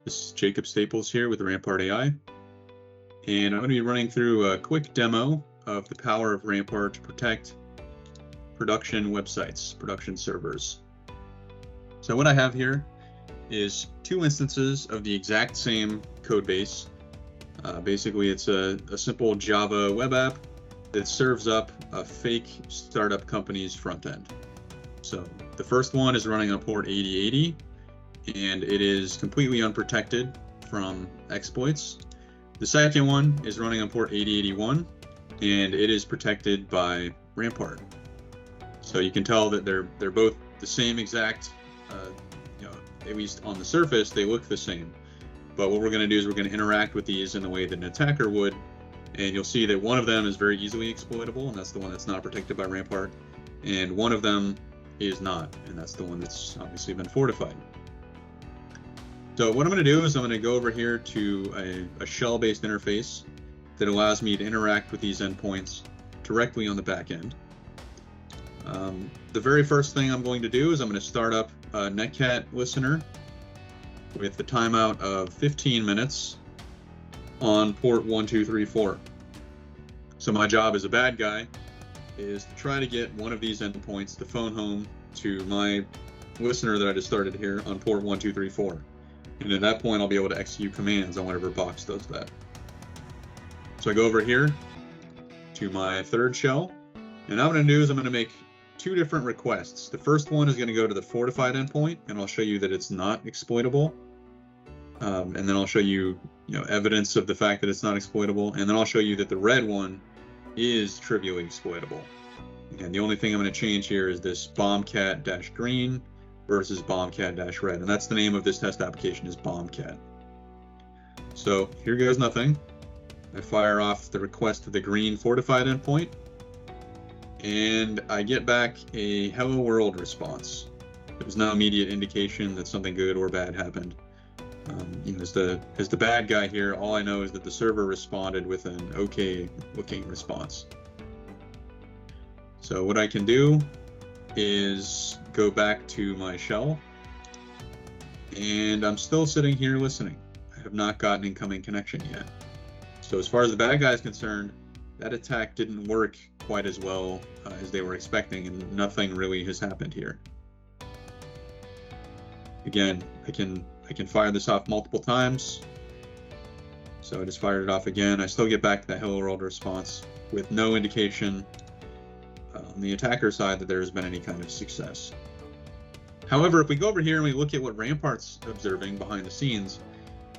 This is Jacob Staples here with Rampart AI, and I'm going to be running through a quick demo of the power of Rampart to protect production websites, production servers. So what I have here is two instances of the exact same code base. Basically, it's a simple Java web app that serves up a fake startup company's front end. So the first one is running on port 8080. And it is completely unprotected from exploits. The second one is running on port 8081, and it is protected by Rampart. So you can tell that they're both the same exact, at least on the surface, they look the same. But what we're going to do is we're going to interact with these in the way that an attacker would, and you'll see that one of them is very easily exploitable, and that's the one that's not protected by Rampart, and one of them is not, and that's the one that's obviously been fortified. So what I'm going to do is I'm going to go over here to a shell-based interface that allows me to interact with these endpoints directly on the back end. The very first thing I'm going to do is I'm going to start up a Netcat listener with the timeout of 15 minutes on port 1234. So my job as a bad guy is to try to get one of these endpoints to phone home to my listener that I just started here on port 1234. And at that point, I'll be able to execute commands on whatever box does that. So I go over here to my third shell, and now what I'm going to do is I'm going to make two different requests. The first one is going to go to the fortified endpoint, and I'll show you that it's not exploitable. And then I'll show you, evidence of the fact that it's not exploitable, and then I'll show you that the red one is trivially exploitable. And the only thing I'm going to change here is this bombcat-green versus bombcat-red, and that's the name of this test application, is bombcat. So here goes nothing. I fire off the request to the green fortified endpoint, and I get back a hello world response. There's no immediate indication that something good or bad happened. As the bad guy here, all I know is that the server responded with an okay looking response. So what I can do is go back to my shell, and I'm still sitting here listening. I have not gotten incoming connection yet. So as far as the bad guy is concerned, that attack didn't work quite as well as they were expecting, and nothing really has happened here. Again, I can fire this off multiple times. So I just fired it off again. I still get back that hello world response with no indication on the attacker side that there has been any kind of success. However, if we go over here and we look at what Rampart's observing behind the scenes,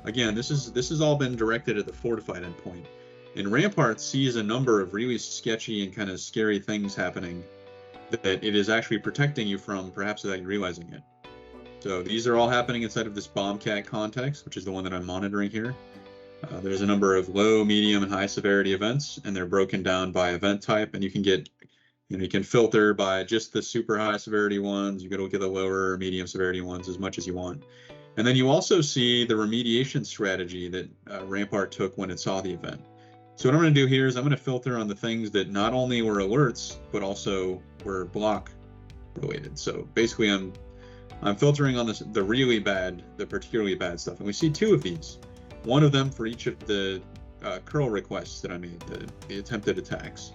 again, this has all been directed at the fortified endpoint. And Rampart sees a number of really sketchy and kind of scary things happening that it is actually protecting you from, perhaps without you realizing it. So these are all happening inside of this bombcat context, which is the one that I'm monitoring here. There's a number of low, medium, and high severity events, and they're broken down by event type, and you can get, you can filter by just the super high severity ones. You can look at the lower or medium severity ones as much as you want. And then you also see the remediation strategy that Rampart took when it saw the event. So what I'm going to do here is I'm going to filter on the things that not only were alerts, but also were block related. So basically I'm filtering on the really bad, the particularly bad stuff. And we see two of these, one of them for each of the curl requests that I made, the attempted attacks.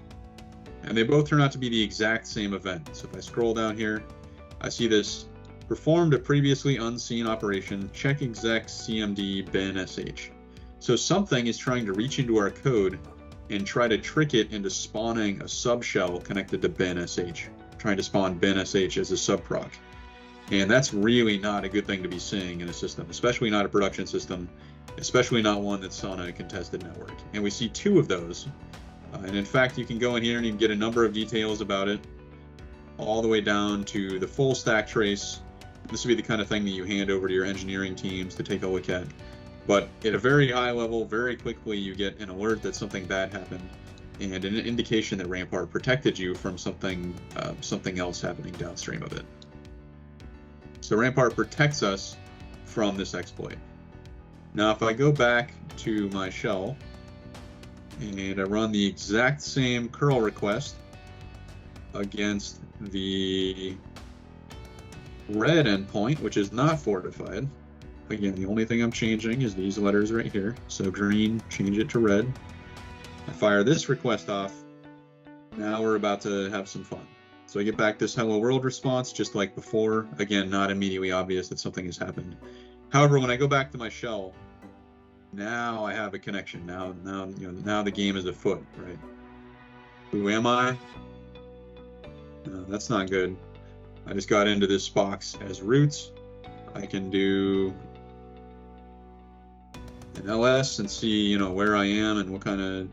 And they both turn out to be the exact same event. So if I scroll down here, I see this: performed a previously unseen operation, check exec cmd bin sh. So something is trying to reach into our code and try to trick it into spawning a subshell connected to bin sh, trying to spawn bin sh as a subproc. And that's really not a good thing to be seeing in a system, especially not a production system, especially not one that's on a contested network. And we see two of those. And in fact, you can go in here and you can get a number of details about it, all the way down to the full stack trace. This would be the kind of thing that you hand over to your engineering teams to take a look at. But at a very high level, very quickly, you get an alert that something bad happened, and an indication that Rampart protected you from something else happening downstream of it. So Rampart protects us from this exploit. Now, if I go back to my shell and I run the exact same curl request against the red endpoint, which is not fortified, again, the only thing I'm changing is these letters right here. So green, change it to red. I fire this request off. Now we're about to have some fun. So I get back this hello world response just like before. Again, not immediately obvious that something has happened. However, when I go back to my shell, now I have a connection. Now the game is afoot, right? Who am I? No, that's not good. I just got into this box as root. I can do an ls and see, where I am and what kind of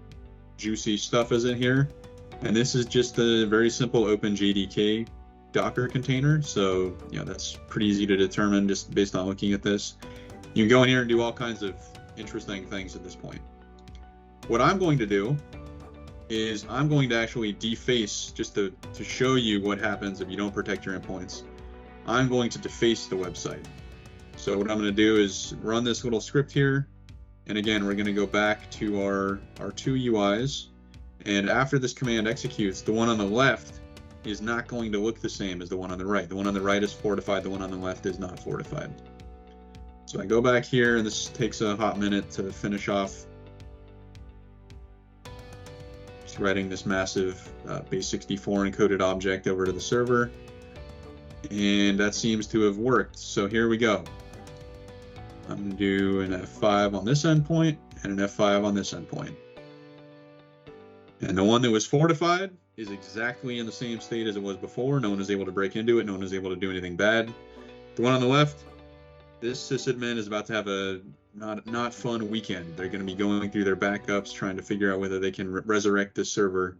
juicy stuff is in here. And this is just a very simple OpenJDK Docker container. So, that's pretty easy to determine just based on looking at this. You can go in here and do all kinds of interesting things at this point. What I'm going to do is I'm going to actually deface, just to show you what happens if you don't protect your endpoints. I'm going to deface the website. So what I'm going to do is run this little script here. And again, we're going to go back to our two UIs. And after this command executes, the one on the left is not going to look the same as the one on the right. The one on the right is fortified, the one on the left is not fortified. So I go back here, and this takes a hot minute to finish off. Just writing this massive base64 encoded object over to the server. And that seems to have worked. So here we go. I'm going to do an F5 on this endpoint and an F5 on this endpoint. And the one that was fortified is exactly in the same state as it was before. No one was able to break into it. No one was able to do anything bad. The one on the left, this sysadmin is about to have a not fun weekend. They're going to be going through their backups, trying to figure out whether they can resurrect this server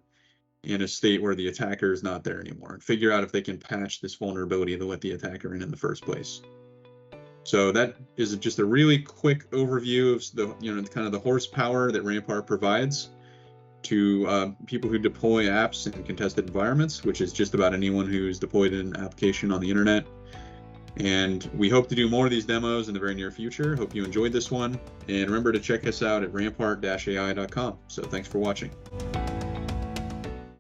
in a state where the attacker is not there anymore, and figure out if they can patch this vulnerability to let the attacker in the first place. So that is just a really quick overview of the kind of the horsepower that Rampart provides to people who deploy apps in contested environments, which is just about anyone who's deployed an application on the internet. And we hope to do more of these demos in the very near future. Hope you enjoyed this one. And remember to check us out at rampart-ai.com. So thanks for watching.